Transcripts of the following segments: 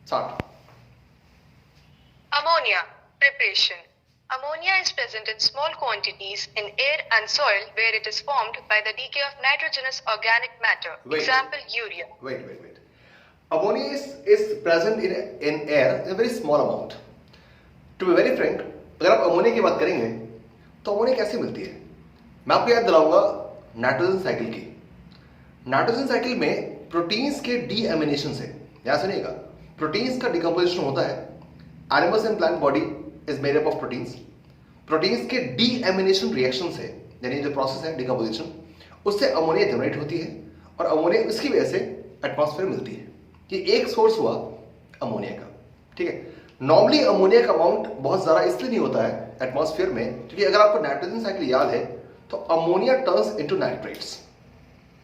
Start. Ammonia preparation. Ammonia is present in small quantities in air and soil where it is formed by the decay of nitrogenous organic matter. Example, urea. Wait. Ammonia is present in air in a very small amount. To be very frank, अगर आप ammonia की बात करेंगे तो ammonia कैसे मिलती है? मैं आपको याद दिलाऊंगा नाइट्रोजन साइकिल की। नाइट्रोजन साइकिल में प्रोटीन्स के डीएमिनेशन से, याद सुनिएगा, प्रोटीन्स का डिकम्पोजिशन होता है। Animals and plant body is made up of proteins. Proteins के डीएमिनेशन रिएक्शन से, यानी जो प्रोसेस है डिकम्पोजिशन, उससे अमोनिया जनरेट होती है और अमोनिया इसकी वजह से एटमॉस्फेयर मिलती है। ये एक सोर्स हुआ अमोनिया का, ठीक है। नॉर्मली अमोनिया का अमाउंट बहुत ज्यादा इसलिए नहीं होता है एटमॉस्फेयर में, क्योंकि अगर आपको नाइट्रोजन साइकिल याद है तो अमोनिया टर्न्स इनटू नाइट्रेट्स,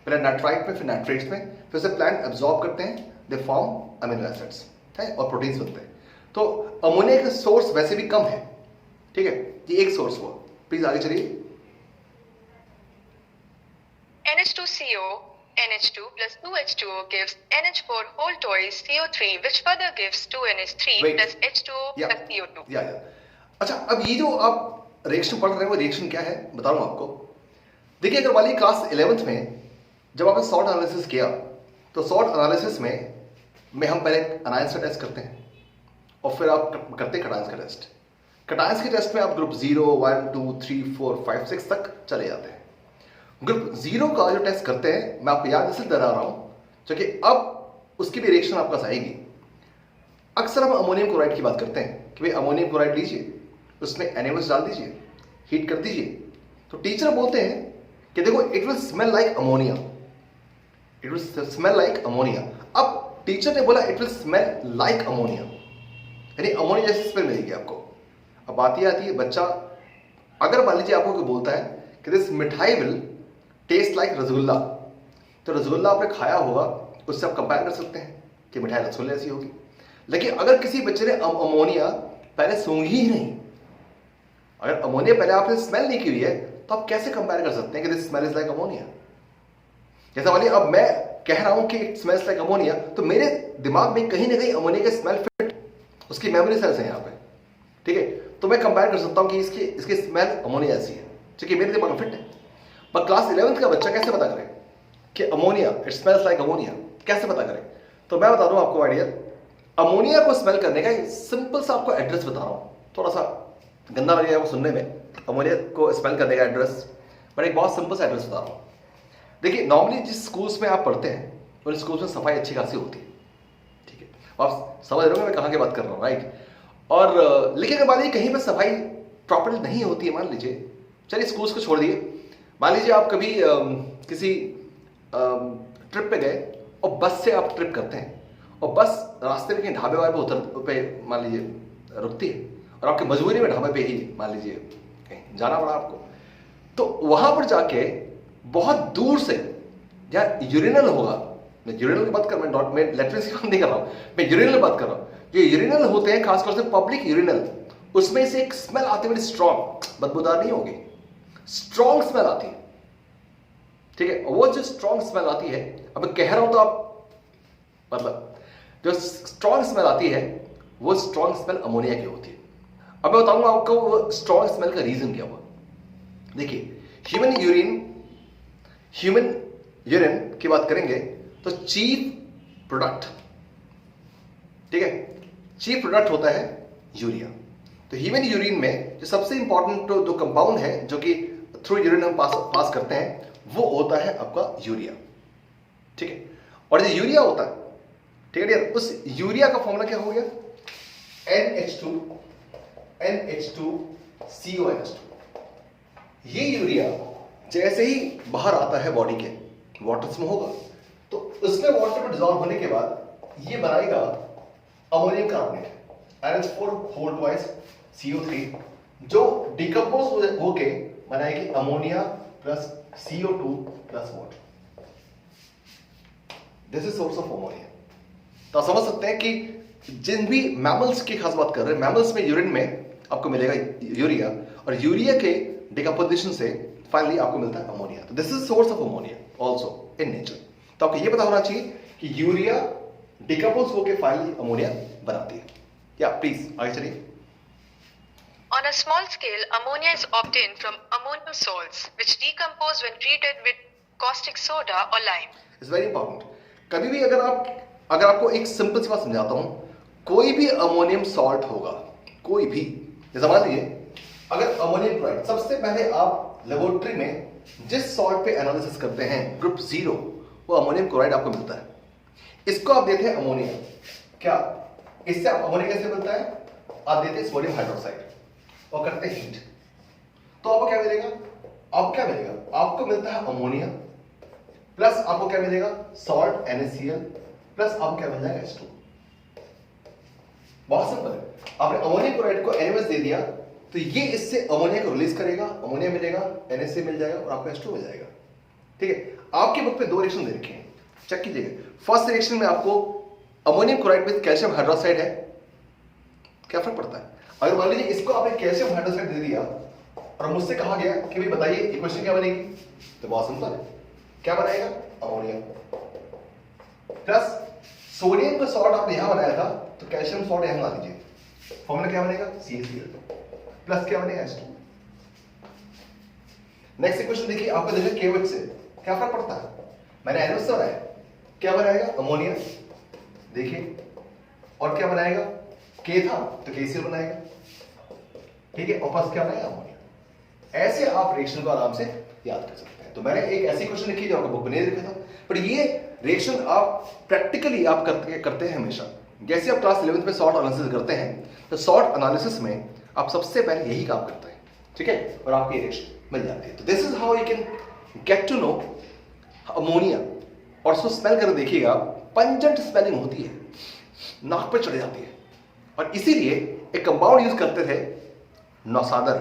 पहले नाइट्राइट में फिर नाइट्रेट्स में, फिर से प्लांट एब्जॉर्ब करते हैं, दे फॉर्म अमीनो एसिड्स है और प्रोटीन्स बनते हैं। तो अमोनिया का सोर्स वैसे भी कम है, ठीक है, ये एक सोर्स हुआ। प्लीज आगे चलिए। NH2CO NH2 plus 2H2O gives NH4 whole twice CO3 which further gives 2NH3 plus H2O plus CO2. अच्छा, अब ये जो आप रिएक्शन पढ़ रहे हैं वो रिएक्शन क्या है बताऊं आपको। देखिए, अगर मान लीजिए क्लास 11th में जब आपने सॉर्ट एनालिसिस किया तो सॉर्ट एनालिसिस में हम पहले अनायंस का टेस्ट करते हैं और फिर आप करते हैं कटायंस का टेस्ट। कटायंस के टेस्ट में आप ग्रुप 0, 1, 2, 3, 4, 5, 6 तक चले जाते हैं। ग्रुप 0 का जो टेस्ट करते हैं, मैं आपको याद इसलिए दिला रहा हूं क्योंकि अब उसकी भी रिएक्शन आपके पास आएगी। अक्सर हम अमोनियम क्लोराइड की बात करते हैं कि भाई अमोनियम क्लोराइड लीजिए, उसमें NaOH डाल दीजिए, हीट कर दीजिए, तो टीचर बोलते हैं कि देखो it will smell like ammonia, it will smell like ammonia. अब टीचर ने बोला it will smell like ammonia, यानी अमोनिया जैसी स्मेल मिलेगी आपको। अब बात यह आती है, बच्चा अगर मान लीजिए आपको कोई बोलता है कि दिस मिठाई विल टेस्ट लाइक रसगुल्ला, तो रसगुल्ला आपने खाया होगा, उससे आप कंपेयर कर सकते हैं कि मिठाई रसगुल्ले ऐसी होगी। लेकिन अगर किसी बच्चे ने अमोनिया पहले सूंघी ही नहीं, अगर अमोनिया पहले आपने स्मेल नहीं की हुई है, तो आप कैसे कंपेयर कर सकते हैं कि this smell is like ammonia. जैसा वाली अब मैं कह रहा हूं कि इट स्मेल्स लाइक अमोनिया, तो मेरे दिमाग में कहीं ना कहीं अमोनिया का स्मेल फिट, उसकी मेमोरी सेल्स हैं यहाँ पे, ठीक है। तो मैं कंपेयर कर सकता हूं कि इसकी स्मेल अमोनिया ऐसी है, क्योंकि मेरे दिमाग में फिट है। पर क्लास 11th का बच्चा कैसे पता करे कि ammonia it smells like ammonia, कैसे पता करे? तो मैं बता दूं आपको आइडिया। अमोनिया को स्मेल करने का सिंपल सा आपको एड्रेस बता रहा हूं, थोड़ा सा गंदा लगेगा वो सुनने में, अमोनिया को स्मेल करने का एड्रेस, बट एक बहुत सिंपल सा एड्रेस बता रहा हूं। देखिए, नॉर्मली जिस स्कूल्स में आप पढ़ते हैं उन स्कूल्स में सफाई अच्छी खासी होती है, ठीक है, आप समझ रहे हो मैं कहाँ की बात कर रहा हूँ, राइट। और लेकिन अगर मान लीजिए कहीं पर सफाई प्रॉपर्ली नहीं होती है, मान लीजिए, चलिए स्कूल्स को छोड़ दिए, मान लीजिए आप कभी किसी ट्रिप पे गए और बस से आप ट्रिप करते हैं और बस रास्ते में कहीं ढाबे वाले पे मान लीजिए रुकती है और आपकी मजबूरी में ढाबे पे ही मान लीजिए कहीं जाना पड़ा आपको, तो वहां पर जाके बहुत दूर से जहाँ यूरिनल होगा, मैं यूरिनल की बात कर, मैं लेटरिन की बात नहीं कर रहा हूँ, मैं यूरिनल बात कर रहा हूँ। ये यूरिनल होते हैं खासकर से पब्लिक यूरिनल, उसमें से एक स्मेल आती है बड़ी स्ट्रॉन्ग, बदबूदार नहीं होगी, स्ट्रॉन्ग स्मेल आती है, ठीक है। वो जो स्ट्रॉन्ग स्मेल आती है, अब मैं कह रहा हूं तो आप मतलब जो स्ट्रॉन्ग स्मेल आती है वो स्ट्रॉन्ग स्मेल अमोनिया की होती है। अब मैं बताऊंगा आपको वो स्ट्रॉन्ग स्मेल का रीजन क्या हुआ। देखिए, ह्यूमन यूरिन की बात करेंगे तो चीफ प्रोडक्ट, ठीक है, चीफ प्रोडक्ट होता है यूरिया। तो ह्यूमन यूरिन में जो सबसे इंपॉर्टेंट जो कंपाउंड है जो कि थ्रू यूरिन हम पास करते हैं वो होता है आपका यूरिया, ठीक है। और जो यूरिया होता है, ठीक है डियर, उस यूरिया का फॉर्मूला क्या हो गया? NH2CONH2। ये यूरिया जैसे ही बाहर आता है बॉडी के वाटर्स में होगा, तो उसमें वाटर में डिजॉल्व होने के बाद ये बनाएगा ammonium carbonate, NH4 whole twice CO3, जो डिकम्पोज होके बनाएगी ammonia plus CO2 plus water. This is source of ammonia. तो आप समझ सकते हैं कि जिन भी मैमल्स की खास बात कर रहे हैं, मैमल्स में यूरिन में आपको मिलेगा यूरिया, और यूरिया के डिकम्पोजिशन से फाइनली आपको मिलता है अमोनिया। तो this is source of ammonia also in nature. तो आपको ये पता होना चाहिए कि यूरिया डिकम्पोज होकर फाइनली अमोनिया बनाती है। या प्लीज आगे चलिए। On a small scale, ammonia is obtained from ammonium salts, which decompose when treated with caustic soda or lime. It's very important. कभी भी अगर आपको एक सिंपल सी बात समझाता हूं, कोई भी अमोनियम सॉल्ट होगा, कोई भी, जैसे मान लीजिए अगर अमोनियम क्लोराइड, सबसे पहले आप लेबोरेटरी में जिस सॉल्ट पे एनालिसिस करते हैं ग्रुप 0, वो अमोनियम क्लोराइड आपको मिलता है। इसको आप देते हैं अमोनिया, क्या इससे आप अमोनिया कैसे मिलता है? आप देते हैं सोडियम हाइड्रोक्साइड और करते हैं हीट, तो आपको क्या मिलेगा? आपको मिलता है अमोनिया प्लस आपको क्या मिलेगा? सॉल्ट NaCl प्लस आपको क्या मिल जाएगा? H2। बहुत सिंपल है। आपने अमोनियम क्लोराइड को NaOH दे दिया तो ये इससे अमोनिया को रिलीज करेगा, अमोनिया मिलेगा, NaCl मिल जाएगा और आपको H2 मिल जाएगा। ठीक है, आपके बुक पे 2 रिएक्शन दे रखे हैं, चेक कीजिएगा। फर्स्ट रिएक्शन में आपको ammonium chloride with calcium hydroxide है, क्या फर्क पड़ता है? अगर मान लीजिए इसको आपने कैल्शियम हाइड्रोक्साइड दे दिया और मुझसे कहा गया कि भाई बताइए इक्वेशन क्या बनेगी, तो बहुत सिंपल है, क्या बनाएगा? अमोनिया प्लस सोडियम का सॉल्ट आपने यहां बनाया था तो कैल्शियम सॉल्ट यहां बना दीजिए, फॉर्मूला क्या बनेगा? CaCl प्लस क्या बनेगा? H2। नेक्स्ट इक्वेशन देखिए, आपको देखिए KOH से क्या फर्क पड़ता है? मैंने NaOH से बनाया, क्या बनाएगा? अमोनिया, देखिए, और क्या बनाएगा? K था तो KCl बनाएगा, ठीक है, और प्लस क्या बनाएगा? अमोनिया। ऐसे आप रिएक्शन को आराम से याद कर सकते हैं। तो मैंने एक ऐसी क्वेश्चन लिखी जो आपको बुक में नहीं लिखा था, पर ये रिएक्शन आप प्रैक्टिकली आप करते हैं हमेशा। जैसे आप क्लास 11th में सॉल्ट एनालिसिस करते हैं तो सॉल्ट एनालिसिस में आप सबसे पहले यही काम करते हैं, ठीक है, और आपकी रिएक्शन मिल जाती है। तो this is how you can get to know ammonia. और उसको स्मेल कर देखिएगा, पंजेंट स्मेलिंग होती है, नाक पर चढ़ जाती है, और इसीलिए एक कंपाउंड यूज करते थे नौसादर।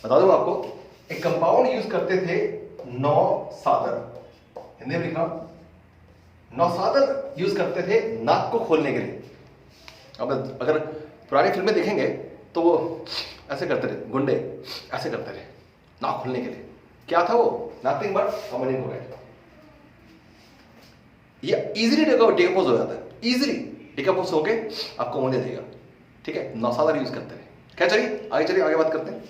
बता दूं आपको, एक कंपाउंड यूज करते थे नौसादर, हिंदी में लिखा, नौसादर यूज करते थे नाक को खोलने के लिए। अब अगर पुरानी फिल्में देखेंगे तो वो ऐसे करते थे, गुंडे ऐसे करते थे नाक खोलने के लिए। क्या था वो? Nothing but ammonium chloride. ये इजीली डिकम्पोज हो जाता है, इजीली डिकम्पोज होके आपको अमोनिया देगा, ठीक है, नौसादर यूज करते हैं। क्या, चलिए आगे बात करते हैं।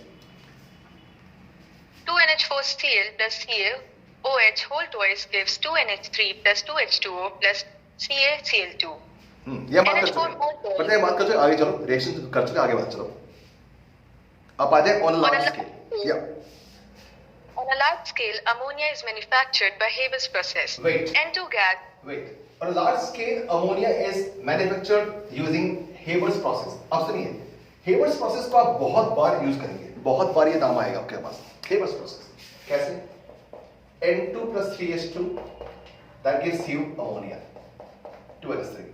2NH4Cl plus CaOH whole twice gives 2NH3 plus 2H2O plus CaCl2. ये बात कर चुके, पता है बात कर चुके, आगे चलो, रिएक्शन कर चुके, आगे बात चलो। आप आ जाए ऑन लार्ज स्केल। या On a large scale, ammonia is manufactured by Haber's process. Wait. N2 gas. Wait. On a large scale, ammonia is manufactured using Haber's process. अब सुनिए, Haber's process को आप बहुत बार यूज करेंगे, बहुत बार ये नाम आएगा आपके पास, Haber's process। कैसे? N2 plus 3H2 that gives you ammonia 2NH3।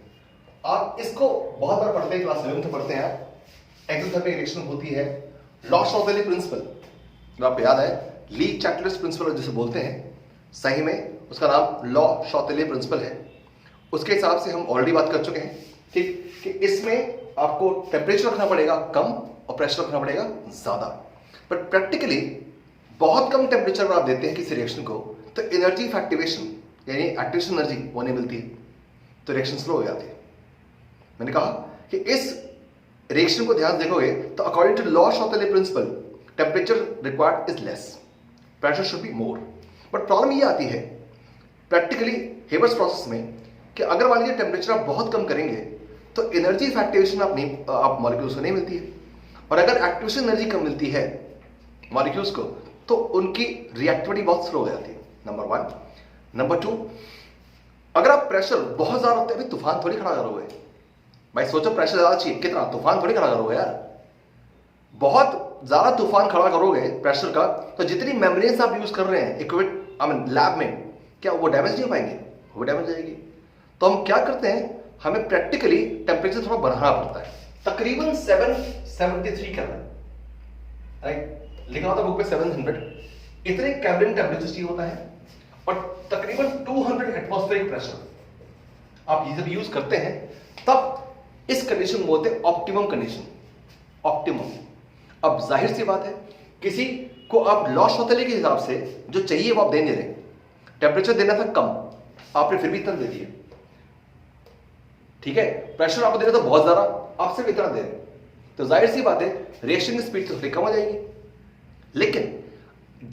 आप इसको बहुत बार पढ़ते हैं, क्लास 11 में पढ़ते हैं आप। एक्सोथर्मिक रिएक्शन होती है, लॉ-शॉटेली प्रिंसिपल, जो आपको याद है, ली चैटलिस्ट प्रिंसिपल जिसे बोलते हैं, सही में उसका नाम लॉ-शॉटेली प्रिंसिपल है। उसके हिसाब से हम ऑलरेडी बात कर चुके हैं, ठीक, कि इसमें आपको टेम्परेचर रखना पड़ेगा कम और प्रेशर रखना पड़ेगा ज्यादा। बट प्रैक्टिकली बहुत कम टेम्परेचर पर आप देते हैं किसी रिएक्शन को तो एनर्जी ऑफ एक्टिवेशन यानी एक्टिवेशन एनर्जी वो नहीं मिलती, तो रिएक्शन स्लो हो जाती है। मैंने कहा कि इस रिएक्शन को ध्यान देखोगे तो according to Le Chatelier principle temperature required is less, pressure should be more. But problem ये आती है प्रैक्टिकली हेबर्स प्रोसेस में कि अगर मान लीजिए टेम्परेचर आप बहुत कम करेंगे तो एनर्जी ऑफ एक्टिवेशन आप मॉलिक्यूल्स को नहीं मिलती है, और अगर एक्टिवेशन एनर्जी कम मिलती है मॉलिक्यूल्स को तो उनकी रिएक्टिविटी बहुत स्लो हो जाती है, नंबर 1। नंबर 2, अगर आप प्रेशर बहुत ज्यादा होते हैं, तूफान थोड़ी खड़ा करोगे भाई, सोचो प्रेशर ज्यादा चाहिए, कितना तूफान थोड़ी खड़ा करोगे यार। बहुत ज्यादा तूफान खड़ा करोगे प्रेशर का तो जितनी मेम्ब्रेन्स आप यूज कर रहे हैं इक्विपमेंट आई मीन लैब में, क्या वो डैमेज नहीं हो पाएंगे? वो डैमेज जाएगी। तो हम क्या करते हैं, हमें प्रैक्टिकली टेम्परेचर थोड़ा बढ़ाना पड़ता है, तकरीबन 773 केल्विन, राइट, लिखा होता बुक पे 700, इतने केल्विन टेम्परेचर चाहिए होता है, और तकरीबन 200 एटमॉस्फेरिक प्रेशर आप ये जब यूज करते हैं तब इस कंडीशन को बोलते हैं ऑप्टिमम कंडीशन, ऑप्टिमम। अब जाहिर सी बात है किसी को आप लॉ-शॉटेली के हिसाब से जो चाहिए वो आप दे नहीं रहे, टेम्परेचर देना था कम, आपने फिर भी इतना दे दिया, ठीक है, प्रेशर आपको दे रहे तो बहुत ज्यादा, आप सिर्फ इतना दे रहे, तो जाहिर सी बात है रिएक्शन की स्पीड तो थोड़ी कम हो जाएगी। लेकिन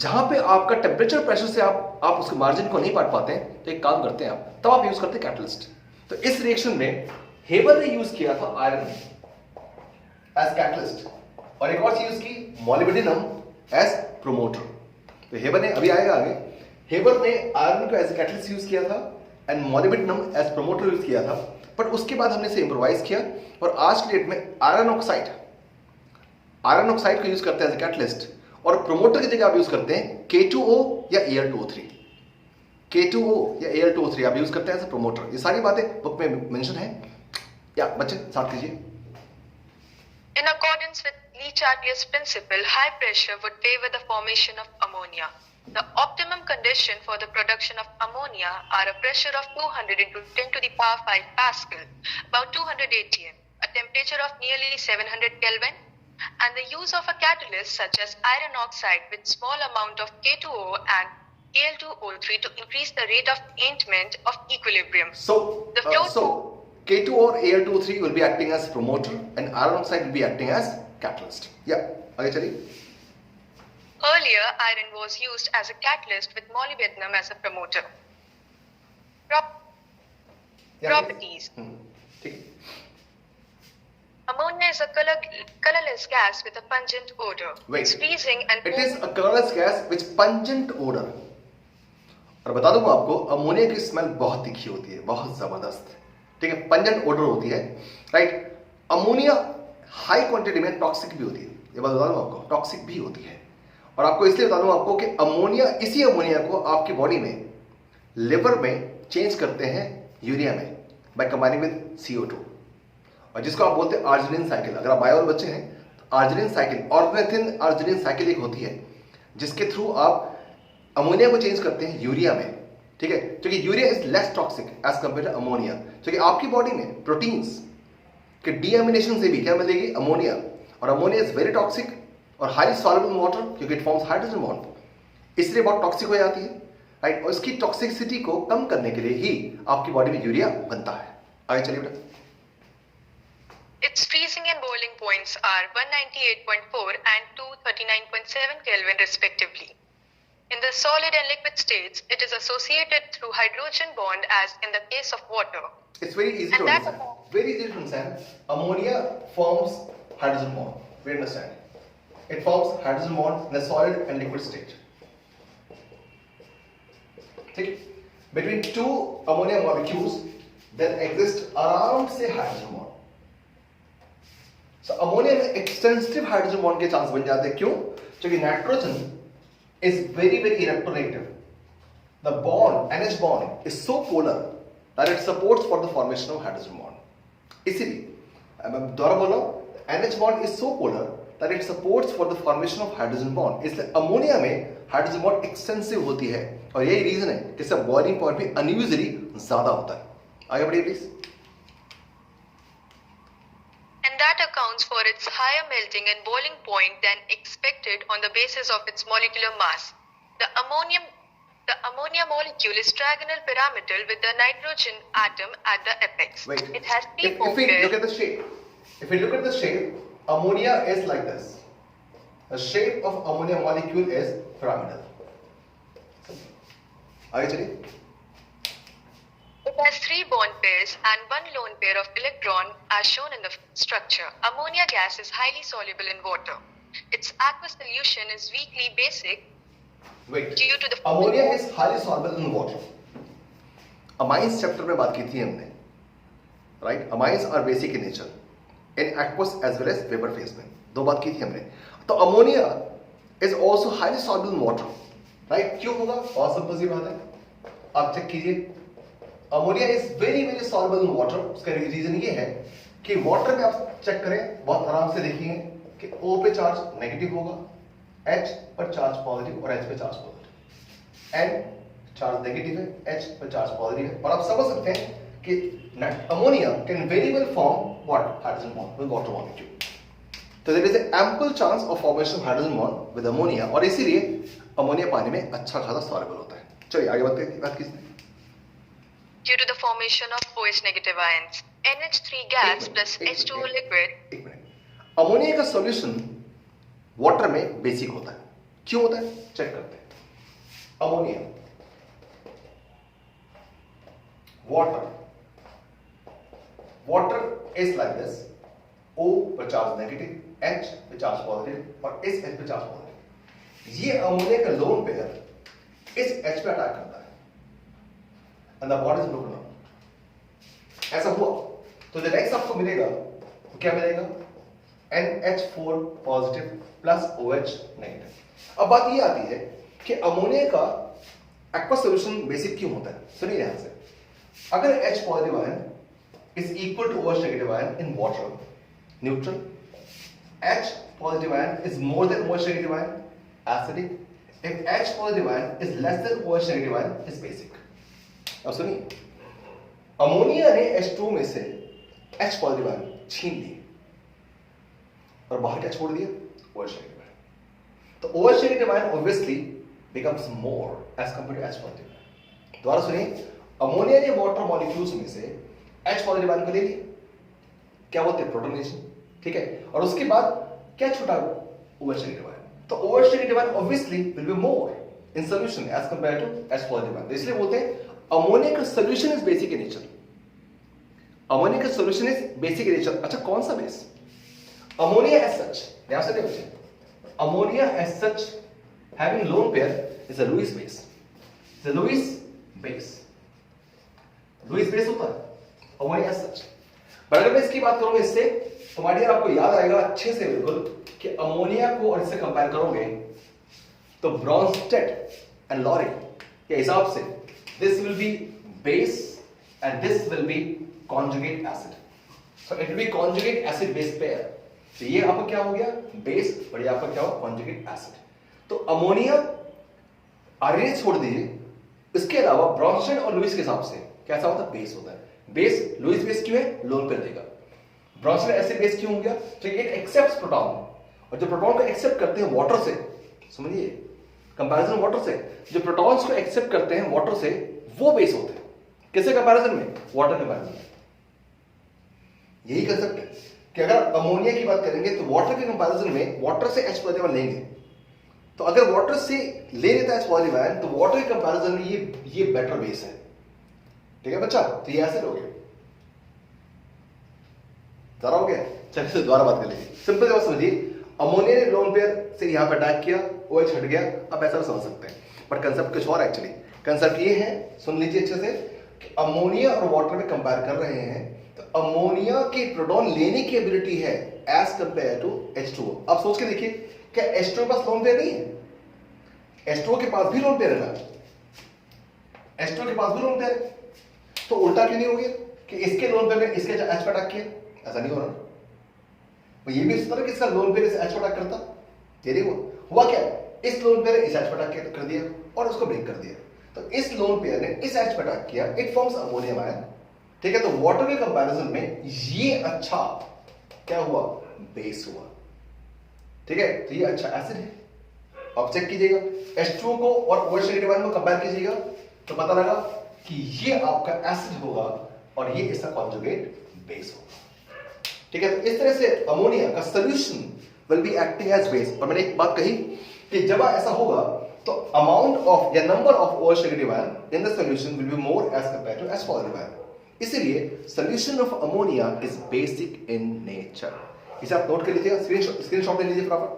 जहां पे आपका टेम्परेचर प्रेशर से आप उसके मार्जिन को नहीं पाट पाते हैं, तो एक काम करते हैं आप, तब आप यूज करते हैं कैटलिस्ट। तो इस रिएक्शन में हेबर ने यूज किया था आयरन एज कैटलिस्ट, और एक और चीज यूज की मोलिब्डेनम एज प्रोमोटर। तो हेबर ने, अभी आएगा आगे, हेबर ने आयरन को एज कैटलिस्ट यूज किया था and molybdenum as promoter use किया था, बट उसके बाद हमने इसे इंप्रोवाइज किया और आज की डेट में आयरन ऑक्साइड को यूज करते हैं एज कैटलिस्ट, और प्रोमोटर की जगह आप यूज करते हैं K2O या Al2O3। K2O या Al2O3 आप यूज करते हैं एज प्रोमोटर। ये सारी बातें बुक में मेंशन है, या बच्चे साथ कीजिए। In accordance with Le-Chatelier's principle, high pressure would favor the formation of ammonia. The optimum condition for the production of ammonia are a pressure of 200 into 10 to the power 5 Pascal, about 200 atm, a temperature of nearly 700 Kelvin, and the use of a catalyst such as iron oxide with small amount of K2O and Al2O3 to increase the rate of attainment of equilibrium. So K2 or Al2O3 will be acting as promoter and iron oxide will be acting as catalyst. Yeah, आगे चलिए। Earlier, iron was used as a catalyst with molybdenum as a promoter. Properties. ठीक। Ammonia is a colorless gas with a pungent odor. Wait. It's freezing and It is a colorless gas with pungent odor. और बता दूंगा आपको, ammonia की smell बहुत तीखी होती है, बहुत जबरदस्त, ठीक है, पंजेंट ओडर होती है, राइट। अमोनिया हाई क्वांटिटी में टॉक्सिक भी होती है, ये बात बता दूं आपको, टॉक्सिक भी होती है। और आपको इसलिए बता दूं आपको कि इसी अमोनिया को आपकी बॉडी में, लिवर में चेंज करते हैं यूरिया में बाय कंबाइनिंग विद CO2, और जिसको आप बोलते हैं आर्जिनिन साइकिल। अगर आप बायो बच्चे हैं तो आर्जिनिन साइकिल, ऑर्गेनेथिन आर्जिनिन साइकिल एक होती है जिसके थ्रू आप अमोनिया को चेंज करते हैं यूरिया में, ठीक है, क्योंकि urea is less toxic as compare to ammonia. क्योंकि आपकी बॉडी में प्रोटीन्स के डीएमिनेशन से भी क्या मिलेगी, अमोनिया, और अमोनिया इज वेरी टॉक्सिक और हाईली सॉल्युबल इन वाटर क्योंकि इट फॉर्म्स हाइड्रोजन बॉन्ड, इसलिए बहुत टॉक्सिक हो जाती है, राइट। और इसकी टॉक्सिसिटी को कम करने के लिए ही आपकी बॉडी में यूरिया बनता है। आगे चलिए बेटा। Its freezing and boiling points are 198.4 and 239.7 Kelvin respectively. In the solid and liquid states, it is associated through hydrogen bond as in the case of water. It's very easy to understand. Very easy to understand. Ammonia forms hydrogen bond. We understand. It forms hydrogen bond in the solid and liquid state. ठीक? Between two ammonia molecules, there exists around say hydrogen bond. So ammonia में extensive hydrogen bond के chance बन जाते हैं। क्यों? क्योंकि nitrogen is very electronegative. The bond, NH bond, is so polar that it supports for the formation of hydrogen bond. इसीलिए मैं दोबारा बोल रहा हूँ, NH bond is so polar that it supports for the formation of hydrogen bond. इसलिए ammonia में hydrogen bond extensive होती है और यही रीजन है कि इसका बॉइलिंग पॉइंट भी अनयूजुअली ज्यादा होता है। आगे बढ़िए please. And that accounts for its higher melting and boiling point than expected on the basis of its molecular mass. The ammonia molecule is trigonal pyramidal with the nitrogen atom at the apex. Wait. It has three if we look at the shape, ammonia is like this. The shape of ammonia molecule is pyramidal. आगे चलिए। It has 3 bond pairs and 1 lone pair of electron as shown in the structure. Ammonia gas is highly soluble in water. Its aqueous solution is weakly basic due to the ammonia is highly soluble in water. Amines chapter में बात की थी हमने, right? Amines are basic in nature in aqueous as well as vapor phase में, दो बात की थी हमने। तो ammonia is also highly soluble in water, right? क्यों होगा? बहुत सिंपल सी बात है, आप चेक कीजिए। Ammonia is very soluble in water. उसका रीजन ये है कि वाटर में आप चेक करें, बहुत आराम से देखिए कि O पे चार्ज नेगेटिव होगा, H पर चार्ज पॉजिटिव और H पे charge positive, N charge negative है, H पर चार्ज पॉजिटिव है। और आप समझ सकते हैं कि ammonia can very well form what, hydrogen bond with water molecule. तो there is an ample chance of formation of hydrogen bond with ammonia, और इसीलिए अमोनिया पानी में अच्छा खासा सॉल्युबल होता है। चलिए आगे बात कीजिए। due to the formation of OH negative ions. NH3 gas plus H2O liquid. एक मिनट, अमोनिया का सॉल्यूशन वाटर में बेसिक होता है। क्यों होता है चेक करते हैं। Ammonia, water is like this, O पर चार्ज नेगेटिव, H पे चार्ज पॉजिटिव और इस H पे चार्ज पॉजिटिव। ये अमोनिया का लोन पेयर इस H पे अटैक करता है and the bond is broken up. ऐसा हुआ तो द नेक्स्ट आपको मिलेगा, क्या मिलेगा, NH4 positive plus OH negative. अब बात ये आती है कि अमोनिया का एक्वस सॉल्यूशन बेसिक क्यों होता है। सुनिए यहां से, अगर H positive ion is equal to OH negative ion in water, neutral. H positive ion is more than OH negative ion, acidic. If H positive ion is less than OH negative ion, is basic. अब सुनिए, ammonia ने H2 में से H positive ion छीन लिए और बाहर क्या छोड़ दिया, OH negative ion. तो OH negative ion obviously becomes more as compared to H positive ion. दोबारा सुनिए, अमोनिया ने वाटर मॉलिक्यूल्स में से H पॉजिटिव आयन को ले लिया, क्या बोलते हैं, प्रोटोनेशन, ठीक है, और उसके बाद क्या छूटा, OH नेगेटिव आयन। तो OH negative ion obviously will be more in solution as compare to H positive ion. इसलिए बोलते हैं अमोनिया का solution is basic in nature. Ammonia का solution is basic in nature. अच्छा, कौन सा बेस? अमोनिया एज सच, ध्यान से देखिए, ammonia as such having lone pair is a Lewis base. The Lewis base, Lewis base होता है अमोनिया एज सच। पर अगर मैं इसकी बात करूंगा इससे, तो माय डियर आपको याद आएगा अच्छे से बिल्कुल कि अमोनिया को और इससे कंपेयर करोगे तो ब्रॉन्स्टेड एंड लॉरी के हिसाब से this will be base and this will be conjugate acid. So it will be conjugate acid base pair. तो ये आपका क्या हो गया, बेस, और ये आपका क्या हो, कॉन्जुगेट एसिड। तो अमोनिया आर्यन छोड़ दीजिए, इसके अलावा ब्रॉन्स्टेड और लुईस के हिसाब से कैसा होता है, बेस होता है। बेस, लुईस बेस क्यों है, लोन पेयर देगा। ब्रॉन्स्टेड एसिड बेस क्यों हो गया, तो इट एक्सेप्ट्स प्रोटॉन, और जो प्रोटॉन को एक्सेप्ट करते हैं वाटर से, समझिए कंपैरिजन वाटर से, जो प्रोटॉन्स को एक्सेप्ट करते हैं वाटर से वो बेस होते हैं। किससे कंपैरिजन में, वाटर कंपैरिजन में। यही कंसेप्ट है कि अगर अमोनिया की बात करेंगे तो वाटर के कंपैरिजन में वाटर से H पॉजिटिव आयन लेंगे, तो अगर वाटर से ले लेता है H पॉजिटिव आयन तो वाटर के कंपैरिजन में ये बेटर बेस है, ठीक है बच्चा। तो ये एसिड हो गया, ज़रा हो गया। चलिए दोबारा बात कर लीजिए, सिंपल जवाब समझिए, अमोनिया ने लोन पेयर से यहां पर अटैक किया, OH हट गया। अब ऐसा समझ सकते हैं, पर कंसेप्ट कुछ और एक्चुअली। कंसेप्ट ये है, सुन लीजिए अच्छे से, कि अमोनिया और वाटर में कंपेयर कर रहे हैं, तो अमोनिया की प्रोटॉन लेने की एबिलिटी है एज कंपेयर टू H2O। अब सोच के देखिए, क्या H2O के पास लोन पेयर नहीं है? H2O के पास भी लोन पेयर है ना, H2O के पास भी लोन पेयर है। तो उल्टा क्यों नहीं हो गया कि इसके लोन पेयर ने इसके H पर अटैक किया? ऐसा नहीं हो रहा। तो ये भी इस तरह कि इसका लोन पेयर इस H पर अटैक करता, ये नहीं हुआ क्या, इस लोन पेयर ने इस H पर अटैक कर दिया और उसको ब्रेक कर दिया। तो इस लोन पेयर ने इस H पर अटैक किया, इट फॉर्म्स अमोनियम आयन, ठीक है। तो वाटर के कंपैरिजन में ये अच्छा क्या हुआ, बेस हुआ, ठीक है। तो ये अच्छा एसिड है। अब चेक कीजिएगा, H2O को और OH नेगेटिव आयन को कंपेयर कीजिएगा तो पता लगा कि ये आपका एसिड होगा और ये इसका कॉन्जुगेट बेस होगा, ठीक है। तो इस तरह से अमोनिया का solution will be acting as base. और मैंने एक बात कही कि जब ऐसा होगा तो अमाउंट ऑफ या number of OH negative ion in the solution will be more as compare to H positive ion. इसलिए solution of ammonia is basic in nature. इसे आप नोट कर लीजिएगा, स्क्रीनशॉट ले लीजिए फटाफट,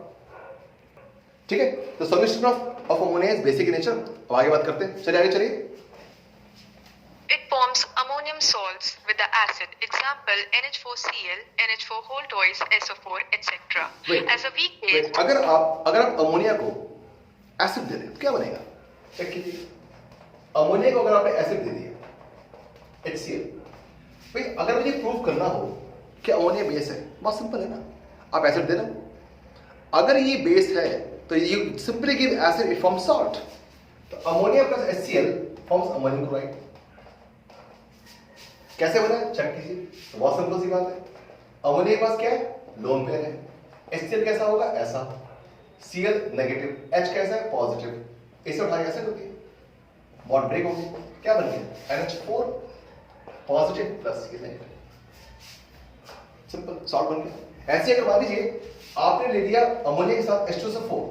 ठीक है। तो solution of ammonia is basic in nature. अब आगे बात करते हैं, चलिए आगे चलिए। It forms ammonium salts with the acid. Example: NH4Cl, NH4 whole twice, SO4, etc. As a weak base. अगर आप अमोनिया को एसिड दे दें तो क्या बनेगा, चेक कीजिए। अमोनिया को अगर आपने एसिड दे दिया HCl, भाई अगर मुझे प्रूव करना हो कि अमोनिया बेस है, बहुत सिंपल है ना, आप एसिड दे दो। अगर ये बेस है तो you simply give acid, it forms salt. तो ammonia plus HCl forms ammonium chloride. कैसे बना है चेक कीजिए, तो बहुत सिंपल सी बात है। अमोनिया के पास क्या है, लोन पेयर है। HCl कैसा होगा, ऐसा, Cl नेगेटिव, H कैसा है, पॉजिटिव, इसे उठा के एसिड हो गया, बॉन्ड ब्रेक हो गया, क्या बन गया, NH4 positive plus Cl negative. Simple, solve बन गया। ऐसे अगर मान लीजिए आपने ले लिया अमोनिया के साथ H2SO4,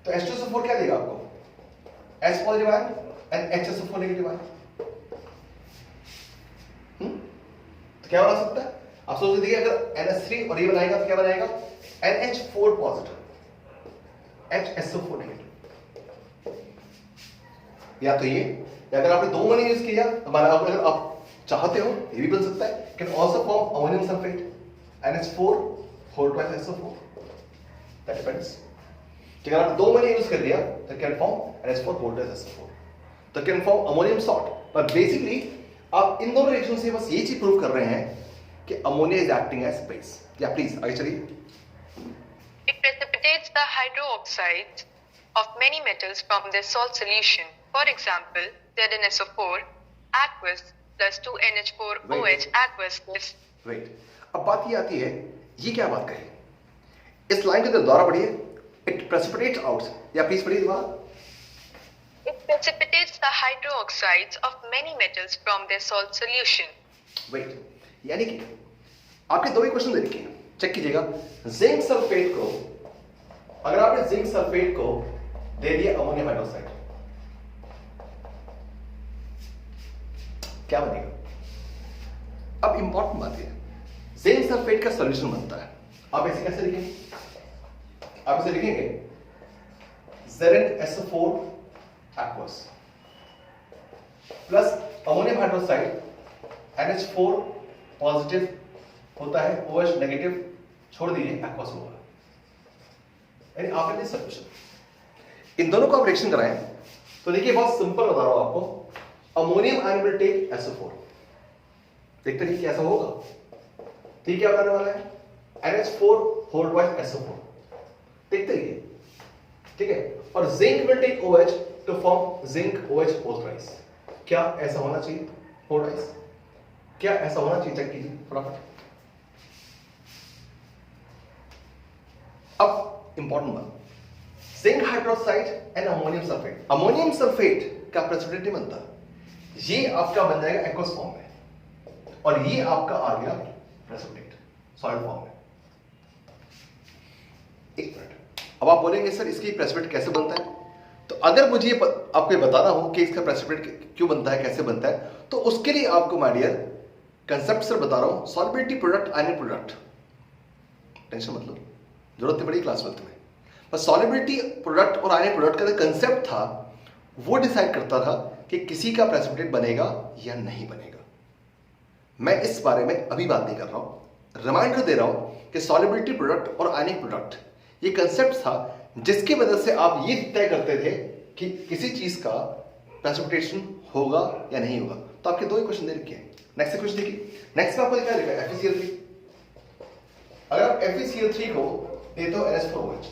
तो H2SO4 क्या देगा आपको? H positive ion and HSO4 negative ion. तो क्या बना सकता है? आप सोच लीजिए अगर NH3 और ये बनाएगा तो क्या बनाएगा? NH4 positive HSO4 negative. या तो ये, या अगर आपने 2 अमोनिया यूज किया तो अगर आप चाहते हो ये भी बन सकता है, can also form ammonium sulphate NH4 whole twice SO4, that depends. अगर आपने 2 अमोनिया यूज कर लिया तो can form NH4 whole twice SO4, तो कैन फॉर्म अमोनियम सॉल्ट। पर बेसिकली आप इन दोनों रिएक्शन से बस ये चीज प्रूव कर रहे हैं कि ammonia is acting as base. या प्लीज आगे चलिए। It precipitates the hydroxides of many metals from their salt solution. For example, ZnSO4 aqueous plus 2NH4OH aqueous gives. Wait, अब बात ये आती है, ये क्या बात कही? इस लाइन के दोबारा पढ़िए। इट प्रेसिपिटेट्स आउट, या प्लीज पढ़िए दोबारा। It precipitates the hydroxides of many metals from their salt solution. Wait, यानी कि आपके दो ही क्वेश्चन दे रखे हैं, चेक कीजिएगा। जिंक सल्फेट को, अगर आपने जिंक सल्फेट को दे दिया अमोनियम हाइड्रोक्साइड, क्या बनेगा? अब इंपॉर्टेंट बात है, जिंक सल्फेट का सॉल्यूशन बनता है। आप ऐसे कैसे लिखेंगे? आप इसे लिखेंगे ZnSO4 aqueous plus ammonium hydroxide NH4 positive होता है, OH नेगेटिव छोड़ दीजिए, aqueous होगा। यानी आपने सॉल्यूशन इन दोनों को आप रिएक्शन कराएं तो देखिए बहुत सिंपल बता रहा हूं आपको। Ammonium ion will take SO4, देखते रहिए कैसा होगा। ठीक, क्या बताने वाला है? NH4 होल ट्वाइस SO4, देखते रहिए, ठीक है। और zinc will take OH to form zinc OH whole twice. क्या ऐसा होना चाहिए? होल ट्वाइस, क्या ऐसा होना चाहिए? चेक कीजिए फटाफट। अब इंपॉर्टेंट बात, zinc hydroxide and ammonium sulphate. Ammonium sulphate का प्रेसिपिटेट नहीं बनता, ये आपका बन जाएगा एक्वस फॉर्म में, और ये आपका आ गया प्रेसिपिटेट सॉलिड फॉर्म में। एक मिनट, अब आप बोलेंगे सर इसकी प्रेसिपिटेट कैसे बनता है? तो अगर मुझे आपको ये बताना हो कि इसका प्रेसिपिटेट क्यों बनता है, कैसे बनता है, तो उसके लिए आपको माय डियर कंसेप्ट सर बता रहा हूं, solubility product ionic product. Tension मत लो, जरूरत नहीं पड़ी क्लास 12 में। बस सॉल्युबिलिटी प्रोडक्ट और आयनिक प्रोडक्ट का जो कंसेप्ट था वो डिसाइड करता था कि किसी का प्रेसिपिटेट बनेगा या नहीं बनेगा। मैं इस बारे में अभी बात नहीं कर रहा हूं, रिमाइंडर दे रहा हूं कि सॉल्युबिलिटी प्रोडक्ट और आयनिक प्रोडक्ट ये कंसेप्ट था जिसकी वजह से आप ये तय करते थे कि किसी चीज का प्रेसिपिटेशन होगा या नहीं होगा। तो आपके दो ही क्वेश्चन दे रखे हैं। नेक्स्ट क्वेश्चन देखिए, नेक्स्ट में आपको लिखा है FeCl3। अगर आप FeCl3 को देते हो NH4OH,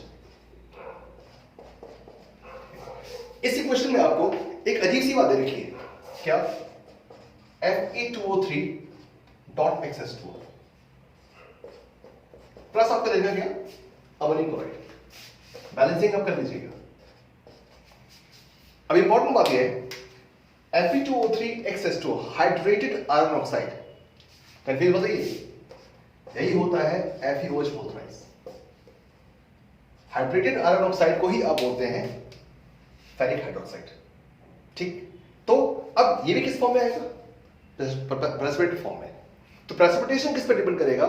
इसी क्वेश्चन में आपको एक अजीब सी बात दे रखी है, क्या? Fe2O3 डॉट XS2 प्लस आपका देखना क्या? Ammonium chloride. बैलेंसिंग आप कर लीजिएगा। अब इंपॉर्टेंट बात यह है, Fe2O3 XS2 hydrated iron oxide, confuse मत होइए, यही होता है FeOH बोल रहा है। हाइड्रेटेड आयरन ऑक्साइड को ही आप बोलते हैं फेरिक हाइड्रोक्साइड। ठीक, तो अब ये भी किस फॉर्म में आएगा? प्रेसिपिटेट फॉर्म में। तो प्रेसिपिटेशन किस पर डिपेंड करेगा?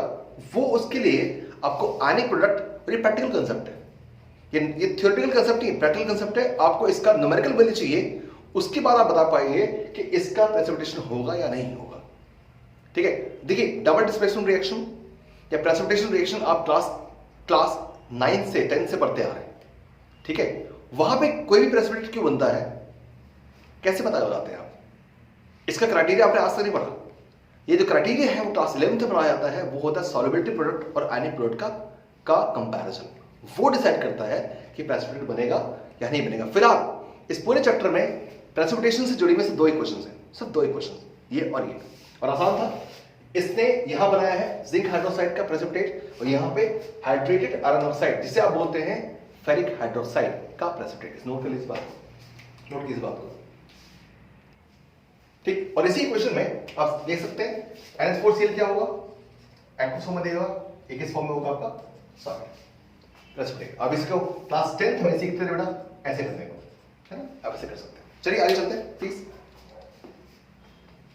वो उसके लिए आपको आयनिक प्रोडक्ट, और ये प्रैक्टिकल कंसेप्ट है, ये थ्योरेटिकल कंसेप्ट नहीं, प्रैक्टिकल कंसेप्ट है। आपको इसका न्यूमेरिकल वैल्यू चाहिए, उसके बाद आप बता पाएंगे कि इसका प्रेसिपिटेशन होगा या नहीं होगा। ठीक है, देखिए डबल डिस्प्लेसमेंट रिएक्शन या प्रेसिपिटेशन रिएक्शन आप क्लास 9 से 10 से पढ़ते आ रहे हैं। ठीक है, वहां पे कोई भी प्रेसिपिटेट क्यों बनता है, कैसे पता लगाते हैं आप? इसका क्राइटेरिया आपने आज तक नहीं पढ़ा। ये जो क्राइटेरिया है वो क्लास 11 में पढ़ाया जाता है, वो होता है सॉल्युबिलिटी प्रोडक्ट और आयनिक प्रोडक्ट का कंपैरिजन। वो डिसाइड करता है कि प्रेसिपिटेट बनेगा या नहीं बनेगा। फिलहाल इस पूरे चैप्टर में प्रेसिपिटेशन से जुड़ी में से दो ही क्वेश्चन है, सिर्फ दो ही क्वेश्चन, ये और आसान था। इसने यहां बनाया है जिंक हाइड्रोक्साइड का प्रेसिपिटेट, और यहां पे हाइड्रेटेड आयरन ऑक्साइड जिसे आप बोलते हैं फेरिक हाइड्रोक्साइड का प्रेसिपिटेट। नोट कर लीजिए इस बात को, नोट कीजिए इस बात को। ठीक, और इसी क्वेश्चन में आप देख सकते हैं NH4Cl क्या होगा? एक्वस फॉर्म में देगा, एक इस फॉर्म में होगा आपका सॉलिड प्रेसिपिटेट। अब इसको क्लास 10th में सीखते थे बेटा, ऐसे करने को, है ना? आप ऐसे कर सकते हैं। चलिए आगे चलते हैं please.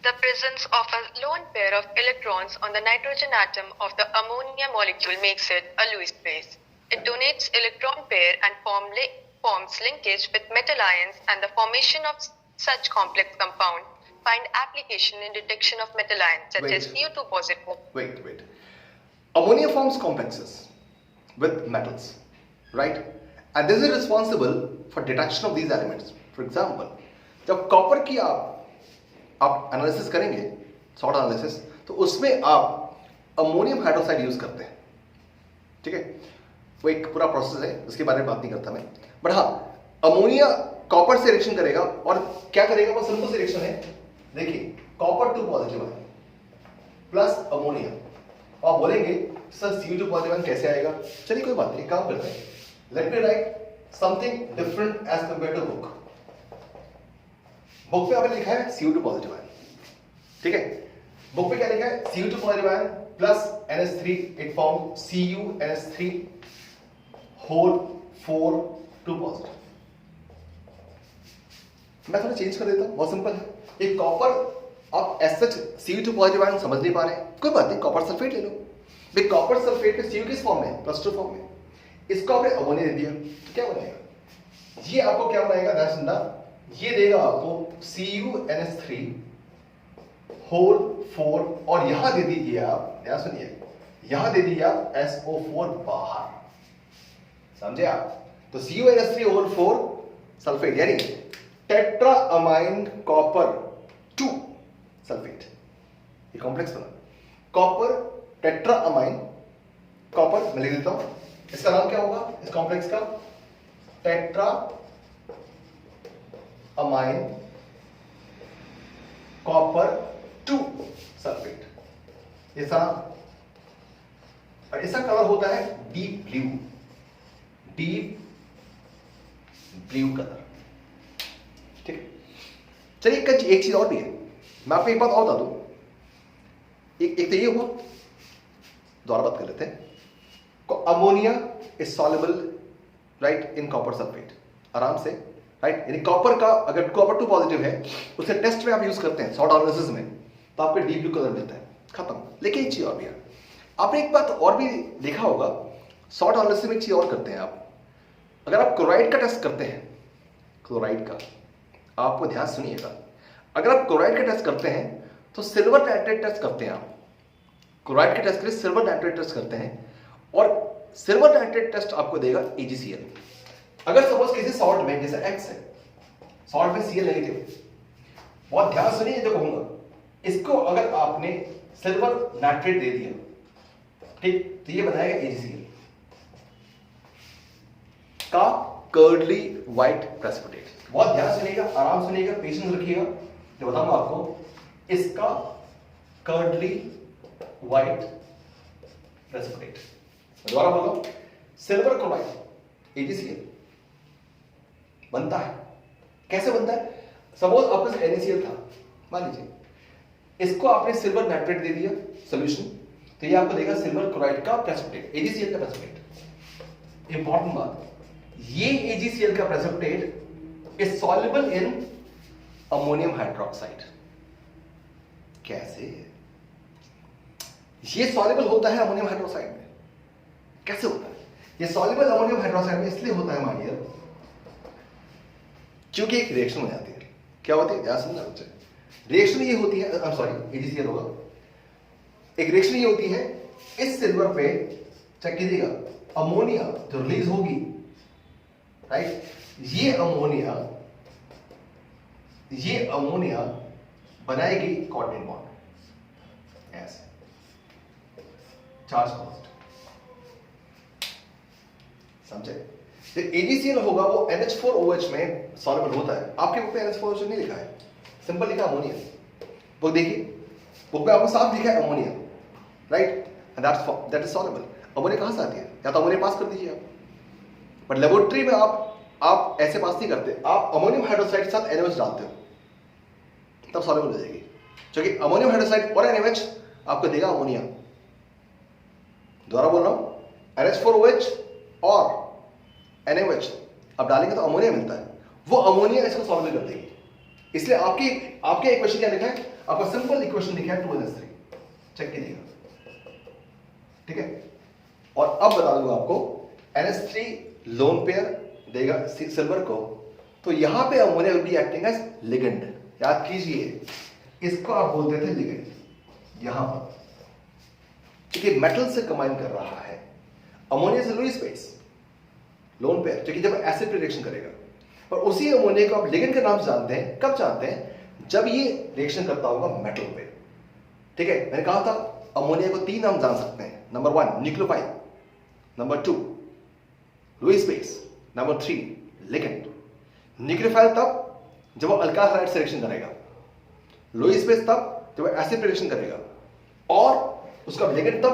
The presence of a lone pair of electrons on the nitrogen atom of the ammonia molecule makes it a Lewis base. It donates electron pair and forms linkage with metal ions, and the formation of such complex compound find application in detection of metal ions such as CO2 positive. Wait. Ammonia forms complexes with metals, right? And this is responsible for detection of these elements. For example, जब copper की आप analysis करेंगे, sort analysis, तो उसमें आप ammonium hydroxide use करते हैं, ठीक है? वो एक पूरा प्रोसेस है, उसके बारे में बात नहीं करता मैं, बट हाँ, अमोनिया कॉपर से रिएक्शन करेगा और क्या करेगा? वो सिंपल से रिएक्शन है, देखिए, कॉपर 2 पॉजिटिव है प्लस अमोनिया, आप बोलेंगे सर CO2 पॉजिटिव कैसे आएगा? चलिए कोई बात नहीं, काम करते हैं, let me write something different as compare to book. Book पे आपने लिखा है CO2 पॉजिटिव आयन, ठीक है? बुक पे क्या लिखा है? CO2 positive ion plus NH3, it form CuNH3 whole 4 2 positive. मैं थोड़ा चेंज कर देता हूं, बहुत सिंपल है। एक कॉपर, आप as such CO2 positive ion समझ नहीं पा रहे हैं, कोई बात नहीं, कॉपर सल्फेट ले लो। भाई कॉपर सल्फेट में Cu किस फॉर्म में? +2 फॉर्म में। इसको आपने अमोनिया दे दिया तो क्या बनेगा? ये आपको क्या बनाएगा? ध्यान सुनना, ये देगा आपको CuNH3 होल 4, और यहां दे दीजिए आप, ध्यान सुनिए, यहां दे दीजिए आप SO4 बाहर, समझे आप? तो CuNH3 होल 4 सल्फेट, यानी टेट्रा अमाइन कॉपर 2 सल्फेट, ये कॉम्प्लेक्स बना, कॉपर टेट्रा अमाइन कॉपर, मैं लिख देता हूं, इसका नाम क्या होगा इस कॉम्प्लेक्स का? टेट्रा अमाइन कॉपर 2 सल्फेट, ये सारा, और इसका कलर होता है डीप ब्लू कलर, ठीक है? चलिए एक चीज और भी है, मैं आपको एक बात और बता दूं, एक तो ये हुआ, दोबारा बात कर लेते हैं। Ammonia is soluble right in copper sulphate, आराम से, राइट? यानी कॉपर का अगर कॉपर 2 पॉजिटिव है, उसे टेस्ट में आप यूज करते हैं सॉर्ट एनालिसिस में, तो आपको डीप ब्लू कलर मिलता है, खत्म। लेकिन एक चीज और भी है, आपने एक बात और भी देखा होगा, सॉर्ट एनालिसिस में एक चीज और करते हैं आप, अगर आप क्लोराइड का टेस्ट करते हैं, क्लोराइड का, आपको ध्यान सुनिएगा, अगर आप क्लोराइड का टेस्ट करते हैं तो सिल्वर नाइट्रेट टेस्ट करते हैं आप, क्लोराइड के टेस्ट के लिए सिल्वर नाइट्रेट टेस्ट करते हैं, और सिल्वर नाइट्रेट टेस्ट आपको देगा AgCl। अगर सपोज किसी सॉल्ट में, जैसे X है, सॉल्ट में Cl नेगेटिव, बहुत ध्यान सुनिए जो कहूंगा, इसको अगर आपने सिल्वर नाइट्रेट दे दिया, ठीक, तो ये बनाएगा AgCl का कर्डली व्हाइट प्रेसिपिटेट। बहुत ध्यान सुनिएगा, आराम सुनिएगा, पेशेंस रखिएगा, जो बताऊंगा आपको, इसका कर्डली व्हाइट प्रेसिपिटेट। दोबारा बोलो, सिल्वर क्लोराइड AgCl बनता है, कैसे बनता है? सपोज आपके पास NaCl था, मान लीजिए, इसको आपने सिल्वर नाइट्रेट दे दिया सॉल्यूशन, तो ये आपको देगा सिल्वर क्लोराइड का प्रेसिपिटेट, AgCl का प्रेसिपिटेट। इंपॉर्टेंट बात, ये AgCl का precipitate is soluble in ammonium hydroxide. कैसे? ये सॉल्युबल होता है अमोनियम हाइड्रोक्साइड में। कैसे होता है? ये सॉल्युबल अमोनियम हाइड्रोक्साइड में इसलिए होता है माय डियर, क्योंकि एक रिएक्शन हो जाती है। क्या होती है? ध्यान सुनना बच्चे, रिएक्शन ये होती है, आई एम सॉरी, AgCl होगा, एक रिएक्शन ये होती है, इस सिल्वर पे चेक कीजिएगा, अमोनिया जो रिलीज होगी, राइट, ये अमोनिया बनाएगी कोऑर्डिनेट बॉन्ड, ऐसे चार्ज पॉजिटिव, समझे? तो AgCl होगा वो NH4OH में सॉल्युबल होता है। आपके बुक में NH4OH नहीं लिखा है, सिंपल लिखा अमोनिया। बुक देखिए, बुक में आपको साफ लिखा है ammonia, right, and that is soluble. Ammonia कहां से आती है? या तो अमोनिया पास कर दीजिए आप, बट लेबोरेटरी में आप ऐसे पास नहीं करते, आप अमोनियम हाइड्रोक्साइड के साथ NaOH डालते हो, तब सॉल्युबल हो जाएगी, क्योंकि अमोनियम हाइड्रोक्साइड और NaOH आपको देगा अमोनिया, दोबारा बोल रहा हूं, NH4OH और NaOH अब डालेंगे तो अमोनिया मिलता है, वो अमोनिया इसको सॉल्व कर देगी। इसलिए आपके इक्वेशन क्या लिखा है, आपका सिंपल इक्वेशन लिखा है 2NH3, चेक कीजिएगा, ठीक है। और अब बता दूंगा आपको, NH3 लोन पेयर देगा सिल्वर को, तो यहां पे ammonia will be acting as ligand. याद कीजिए, इसको आप बोलते थे लिगेंड, यहां पर, क्योंकि मेटल से कंबाइन कर रहा है। अमोनिया से लुईस बेस लोन पेयर, क्योंकि जब एसिड पे रिएक्शन करेगा, और उसी अमोनिया को आप लिगेंड के नाम से जानते हैं, कब जानते हैं, जब ये रिएक्शन करता होगा मेटल पे, ठीक है। मैंने कहा था अमोनिया को 3 नाम जान सकते हैं, number 1 nucleophile, number 2 Lewis base, number 3 ligand. Nucleophile तब जब वो अल्काइल हाइड्राइड से रिएक्शन करेगा, लुईस बेस तब जब वो एसिड पे रिएक्शन करेगा, और उसका लिगेंड तब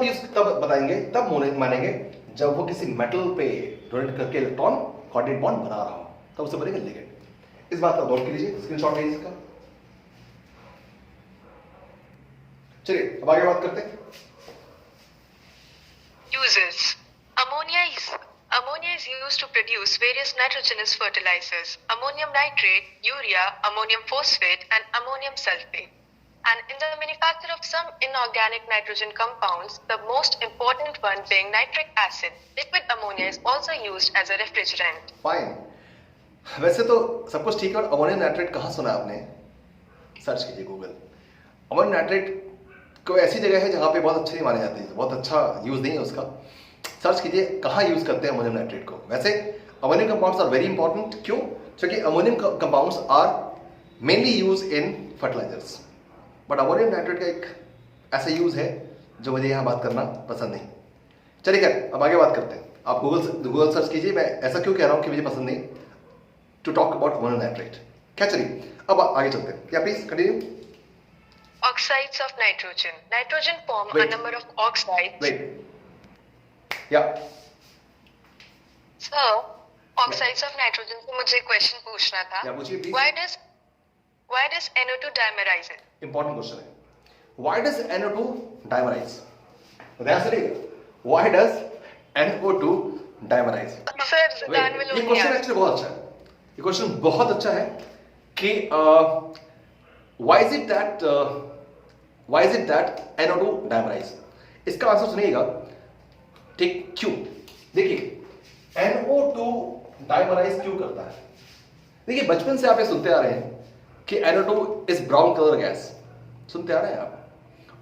बताएंगे, तब मानेंगे जब वो किसी मेटल पे डोनेट करके इलेक्ट्रॉन कोऑर्डिनेट बॉन्ड बना रहा हो, तब उसे बनेगा लिगेंड। इस बात का नोट कीजिए, स्क्रीनशॉट लीजिए इसका। चलिए अब आगे बात करते हैं। Uses. Ammonia is used to produce various nitrogenous fertilizers: ammonium nitrate, urea, ammonium phosphate, and ammonium sulfate. And in the manufacture of some inorganic nitrogen compounds, the most important one being nitric acid, liquid ammonia is also used as a refrigerant. Fine, वैसे तो सब कुछ ठीक है, और ammonium nitrate कहाँ सुना आपने, सर्च कीजिए गूगल। अमोनियम नाइट्रेट कोई ऐसी जगह है जहाँ पे बहुत अच्छे नहीं माने जाते हैं, बहुत अच्छा यूज नहीं है उसका, सर्च कीजिए कहाँ यूज करते हैं अमोनियम नाइट्रेट को। वैसे ammonium compounds are very important, क्यों, क्योंकि ammonium compounds are mainly use in fertilisers, but ammonium nitrate का एक ऐसा यूज है जो मुझे यहाँ बात करना पसंद नहीं। चलिए खैर, अब आगे बात करते हैं। आप गूगल सर्च कीजिए, मैं ऐसा क्यों कह रहा हूँ कि मुझे पसंद नहीं, to talk about ammonium nitrate. क्या, चलिए अब आगे चलते हैं, क्या please continue. Oxides of nitrogen. Nitrogen form a Wait. number of oxides. Wait, या Sir, oxides of nitrogen से मुझे क्वेश्चन पूछना था. या पूछिए please. Why does NO2 dimerize it? Important question है, व्हाई डज NO2 डाइमराइज, ध्यान से लिखिए, why does NO2 dimerise. Sir, that will ये only क्वेश्चन answer. एक्चुअली बहुत अच्छा है, ये क्वेश्चन बहुत अच्छा है कि why is it that NO2 dimerise. इसका आंसर सुनिएगा, ठीक, क्यों, देखिए NO2 डाइमराइज क्यों करता है। देखिए बचपन से आप ये सुनते आ रहे हैं कि NO2 is brown colour gas, सुनते आ रहे हैं आप,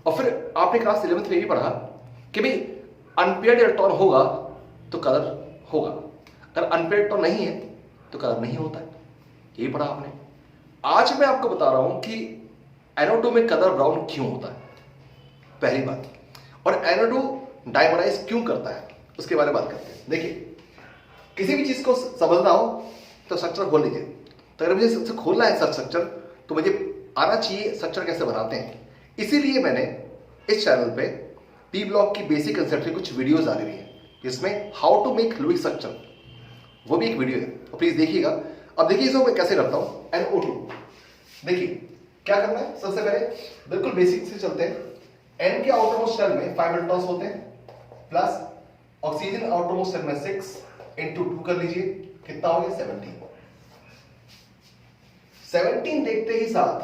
और फिर आपने क्लास 11th में भी पढ़ा कि भाई अनपेयर्ड इलेक्ट्रॉन होगा तो कलर होगा, अगर अनपेयर्ड इलेक्ट्रॉन नहीं है तो कलर नहीं होता है, यही पढ़ा आपने। आज मैं आपको बता रहा हूं कि NO2 में कलर ब्राउन क्यों होता है, पहली बात, और NO2 डाइमराइज क्यों करता है उसके बारे में बात करते हैं। देखिए किसी भी चीज को समझना हो तो स्ट्रक्चर खोल लीजिए, तो अगर मुझे खोलना है स्ट्रक्चर तो मुझे आना चाहिए स्ट्रक्चर कैसे बनाते हैं। इसीलिए मैंने इस चैनल पे पी ब्लॉक की बेसिक कंसेप्ट की कुछ वीडियोस डाली हुई है, जिसमें how to make fluid structure, वो भी एक वीडियो है, तो प्लीज देखिएगा। अब देखिए इसको मैं कैसे करता हूँ, NO2। देखिए क्या करना है, सबसे पहले बिल्कुल बेसिक से चलते हैं। N के आउटरमोस्ट शेल में 5 इलेक्ट्रॉन्स होते हैं, प्लस ऑक्सीजन आउटरमोस्ट शेल में 6 इंटू 2 कर लीजिए, कितना हो गया 17। 17 देखते ही साथ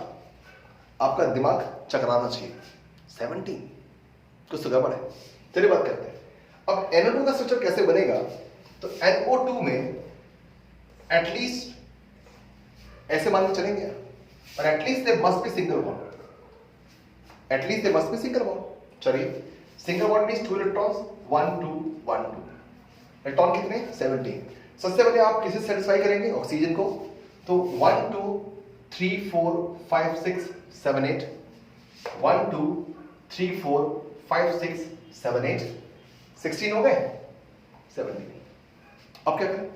आपका दिमाग चकराना चाहिए, 17 कुछ तो गड़बड़ है। चलिए बात करते हैं अब NO2 का स्ट्रक्चर कैसे बनेगा। तो NO2 में एटलीस्ट ऐसे मान के चलेंगे, और at least they must be single bond, at least they must be single bond. चलिए single bond means 2 electrons, 1 2 1 2, electron कितने 17। सबसे पहले आप किसे सेटिस्फाई करेंगे, ऑक्सीजन को, तो 1 2 3 4 5 6 7 8, 1 2 3 4 5 6 7 8, 16 हो गए, 17। अब क्या करें,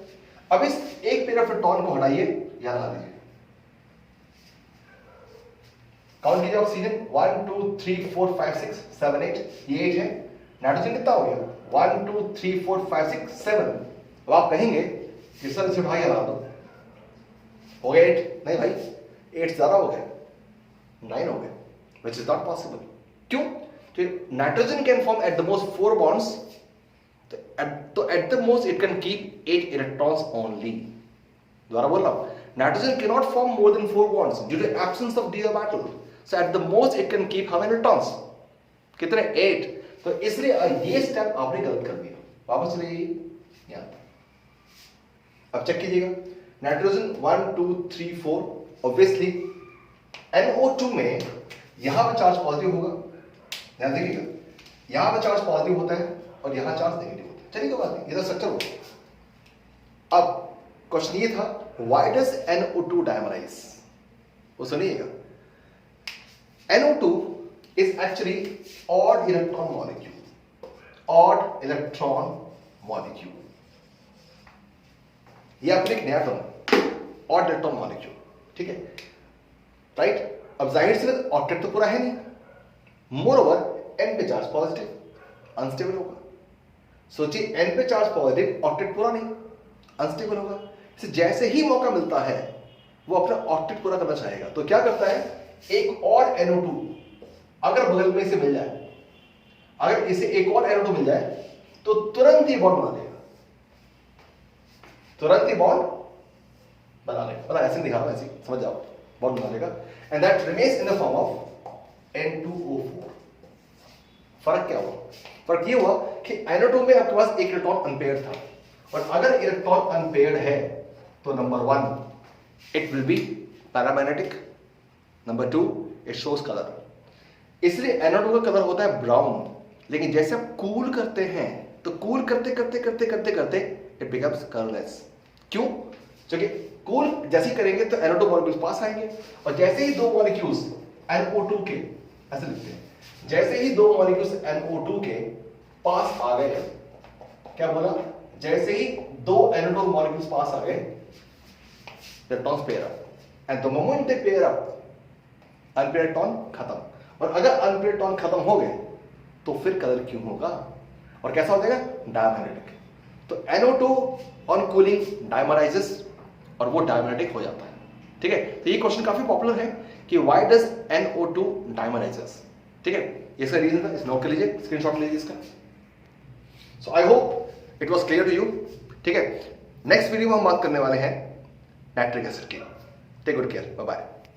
अब इस एक पेयर ऑफ इलेक्ट्रॉन को हटाइए, यहां लगा दीजिए, काउंट कीजिए ऑक्सीजन 1 2 3 4 5 6 7 8, ये 8 है। नाइट्रोजन कितना हो गया 1 2 3 4 5 6 7। अब आप कहेंगे कि सर इसे भाई हटा दो, हो गया 8, नहीं भाई 8 ज्यादा हो गया, 9 हो गया, which is not possible। क्यों, nitrogen can form at the most 4 bonds तो at the most it can keep 8 electrons only. दोबारा बोल रहा हूं, nitrogen can not form more than 4 bonds due to absence of d orbital. So at the most it can keep how many electrons? कितने? 8। तो इसलिए ये step आपने गलत कर दिया। वापस चले जाइए यहां, अब चेक कीजिएगा। नाइट्रोजन 1 2 3 4, ऑब्वियसली NO2 में यहां पर चार्ज पॉजिटिव होगा, ध्यान देखिएगा, यहां पर चार्ज पॉजिटिव होता है और यहां चार्ज नेगेटिव होता है। चलिए कोई बात नहीं, ये तो स्ट्रक्चर होगा। अब क्वेश्चन ये था, व्हाई डज NO2 डायमराइज? वो सुनिएगा, NO2 is actually odd electron molecule, odd electron molecule। ये आपको एक नया टर्म, odd electron molecule, ठीक है, राइट। अब जाहिर सी बात ऑक्टेट तो पूरा है नहीं, मोर ओवर n पे चार्ज पॉजिटिव, अनस्टेबल होगा। सोचिए n पे चार्ज पॉजिटिव, ऑक्टेट पूरा नहीं, अनस्टेबल होगा। जैसे ही मौका मिलता है वो अपना ऑक्टेट पूरा करना चाहेगा, तो क्या करता है, एक और NO2 अगर बगल में से मिल जाए, अगर इसे एक और NO2 मिल जाए तो तुरंत ही बॉन्ड बना लेगा, तुरंत ही बॉन्ड बना लेगा। मतलब ऐसे दिखा रहा हूं, ऐसे समझ जाओ, बॉन्ड बना लेगा, and that remains in the form of N2O4। फर्क क्या हुआ? फर्क ये हुआ कि NO2 में आपके पास एक इलेक्ट्रॉन अनपेयर्ड था, और अगर इलेक्ट्रॉन अनपेयर्ड है तो number 1 it will be paramagnetic, number 2 it shows colour. इसलिए NO2 का कलर होता है ब्राउन, लेकिन जैसे आप कूल करते हैं तो कूल करते करते करते करते करते इट बिकम्स कलरलेस। क्यों? क्योंकि कूल जैसे ही करेंगे तो NO2 मॉलिक्यूल्स पास आएंगे, और जैसे ही दो मॉलिक्यूल्स NO2 के, ऐसे लिखते हैं, जैसे ही दो मॉलिक्यूल्स NO2 के पास आ गए, क्या बोला, जैसे ही दो NO2 मॉलिक्यूल्स पास आ गए, electrons pair up, and the moment they pair up, unpaired electron खत्म। और अगर अनपेयर्ड इलेक्ट्रॉन खत्म हो गए तो फिर कलर क्यों होगा और कैसा हो जाएगा, डायमैग्नेटिक। तो NO2 ऑन कूलिंग डायमराइजेस और वो डायमैग्नेटिक हो जाता है, ठीक है। तो ये क्वेश्चन काफी पॉपुलर है कि व्हाई डज NO2 डायमराइजेस, ठीक है। इसका रीजन था, इस नोट कर लीजिए, स्क्रीनशॉट लीजिए इसका। So I hope it was clear to you, ठीक है। नेक्स्ट वीडियो में हम बात करने वाले हैं नाइट्रिक एसिड की। Take good care, bye bye.